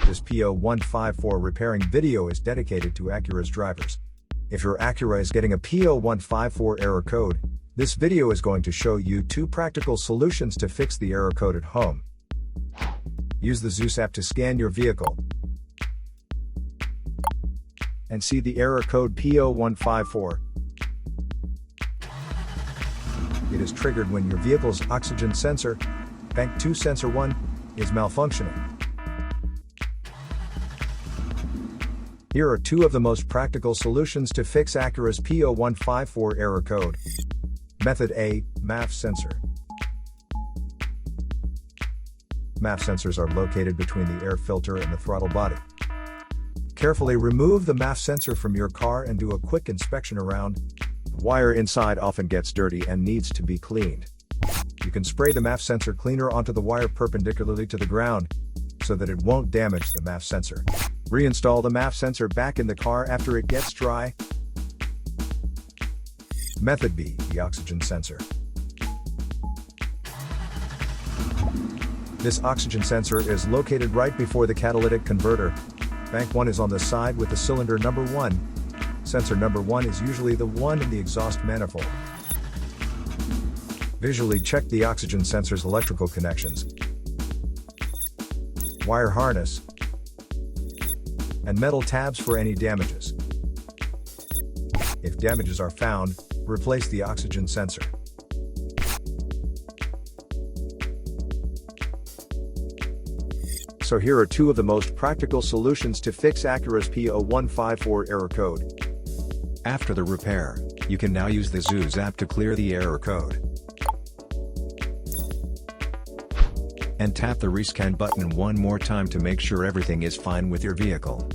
This P0154 repairing video is dedicated to Acura's drivers. If your Acura is getting a P0154 error code, this video is going to show you 2 practical solutions to fix the error code at home. Use the Zeus app to scan your vehicle and see the error code P0154. It is triggered when your vehicle's oxygen sensor, Bank 2 Sensor 1, is malfunctioning. Here are 2 of the most practical solutions to fix Acura's P0154 error code. Method A, MAF Sensor. MAF sensors are located between the air filter and the throttle body. Carefully remove the MAF sensor from your car and do a quick inspection around. The wire inside often gets dirty and needs to be cleaned. You can spray the MAF sensor cleaner onto the wire perpendicularly to the ground, so that it won't damage the MAF sensor. Reinstall the MAF sensor back in the car after it gets dry. Method B, the oxygen sensor. This oxygen sensor is located right before the catalytic converter. Bank 1 is on the side with the cylinder number 1. Sensor number 1 is usually the one in the exhaust manifold. Visually check the oxygen sensor's electrical connections, wire harness, and metal tabs for any damages. If damages are found, replace the oxygen sensor. So here are 2 of the most practical solutions to fix Acura's P0154 error code. After the repair, you can now use the Zeus app to clear the error code. And tap the rescan button one more time to make sure everything is fine with your vehicle.